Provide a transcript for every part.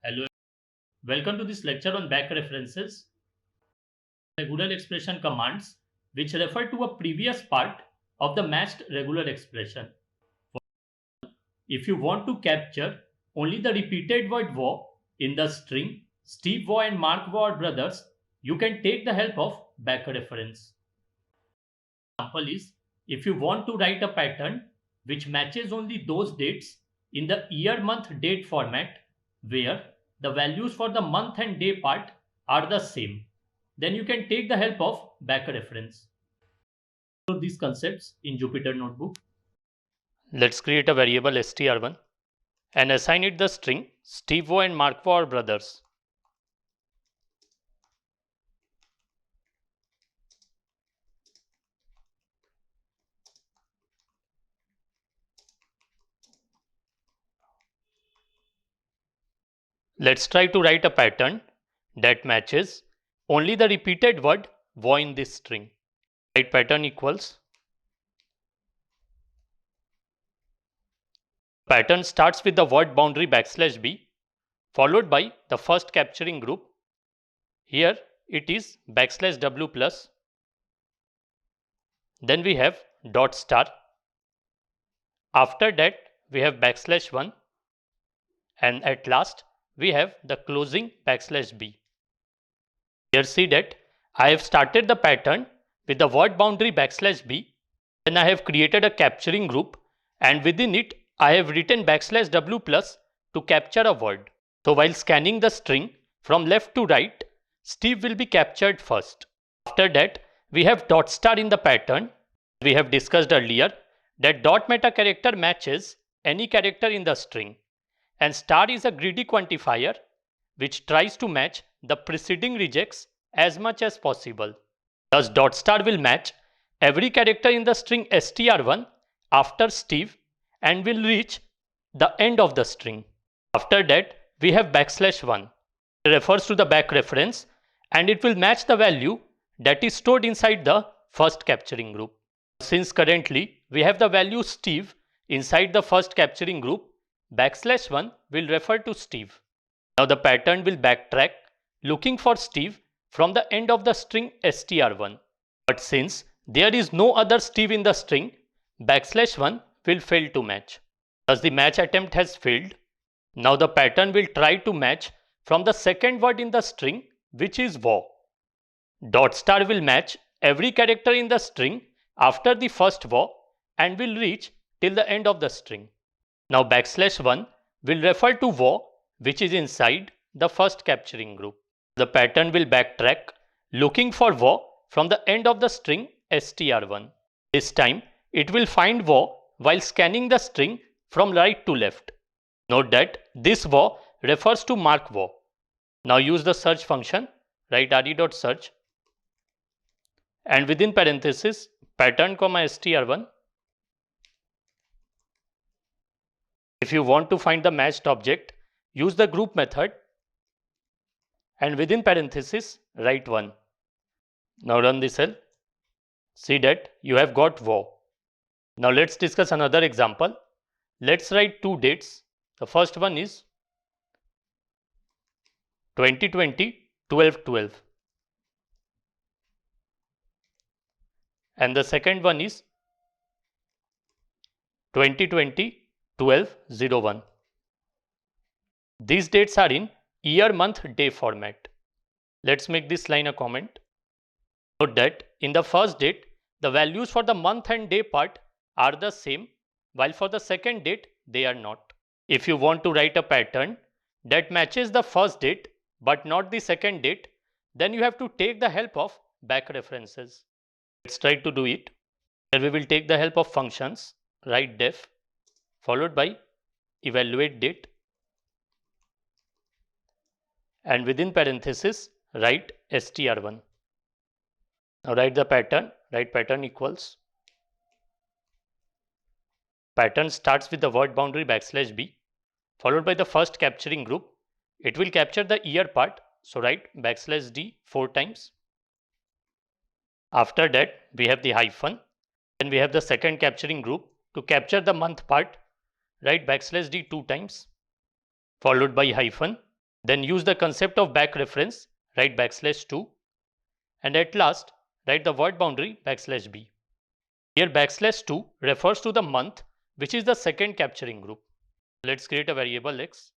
Hello, welcome to this lecture on back references, regular expression commands, which refer to a previous part of the matched regular expression. If you want to capture only the repeated word war in the string, Steve Waugh and Mark Waugh are brothers, you can take the help of back reference. Example is if you want to write a pattern which matches only those dates in the year month date format where the values for the month and day part are the same, then you can take the help of back reference. So these concepts in Jupyter Notebook. Let's create a variable str1 and assign it the string Steve Waugh and Mark Waugh are brothers. Let's try to write a pattern that matches only the repeated word Waugh in this string. Write pattern equals. Pattern starts with the word boundary \b followed by the first capturing group. Here it is \w plus. Then we have dot star. After that we have \1 and at last we have the closing \b. Here see that I have started the pattern with the word boundary \b. Then I have created a capturing group and within it I have written \w plus to capture a word. So while scanning the string from left to right, Steve will be captured first. After that, we have dot star in the pattern. We have discussed earlier that dot meta character matches any character in the string, and star is a greedy quantifier which tries to match the preceding regex as much as possible. Thus dot star will match every character in the string str1 after Steve and will reach the end of the string. After that, we have \1. It refers to the back reference and it will match the value that is stored inside the first capturing group. Since currently we have the value Steve inside the first capturing group, \1 will refer to Steve. Now the pattern will backtrack looking for Steve from the end of the string str1. But since there is no other Steve in the string, \1 will fail to match. Thus the match attempt has failed. Now the pattern will try to match from the second word in the string, which is Waugh. Dot star will match every character in the string after the first Waugh and will reach till the end of the string. Now \1 will refer to Waugh, which is inside the first capturing group. The pattern will backtrack looking for Waugh from the end of the string str1. This time it will find Waugh while scanning the string from right to left. Note that this Waugh refers to Mark Waugh. Now use the search function, write re.search and within parenthesis pattern str1. If you want to find the matched object, use the group method and within parenthesis write 1. Now run the cell. See that you have got Waugh. Now let's discuss another example. Let's write two dates. The first one is 2020 12/12 and the second one is 2020 12/01. These dates are in year month day format. Let's make this line a comment. Note that in the first date the values for the month and day part are the same, while for the second date they are not. If you want to write a pattern that matches the first date but not the second date, then you have to take the help of back references. Let's try to do it. Here we will take the help of functions, write def followed by evaluate date and within parenthesis write str1. Now write the pattern, write pattern equals. Pattern starts with the word boundary \b followed by the first capturing group. It will capture the year part, so write \d 4 times. After that we have the hyphen, then we have the second capturing group. To capture the month part, write \d 2 times followed by hyphen. Then use the concept of back reference, write \2, and at last write the word boundary \b. Here \2 refers to the month, which is the second capturing group. Let's create a variable x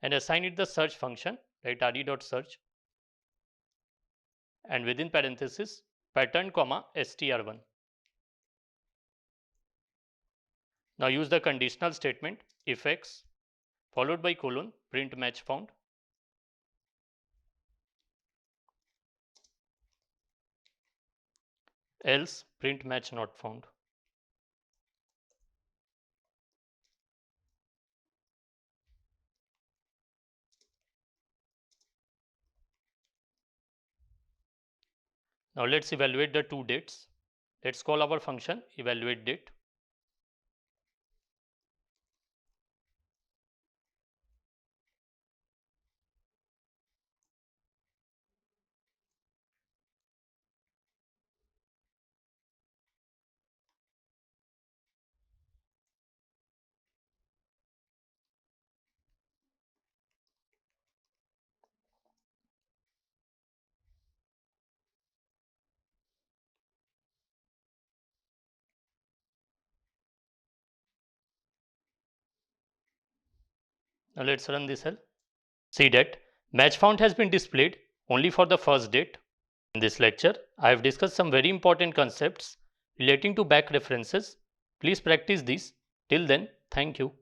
and assign it the search function, write re.search, and within parenthesis pattern comma str1. Now use the conditional statement if x followed by colon print match found. Else print match not found. Now let's evaluate the two dates. Let's call our function evaluate date. Now let's run this cell. See that match found has been displayed only for the first date. In this lecture, I have discussed some very important concepts relating to back references. Please practice these. Till then, thank you.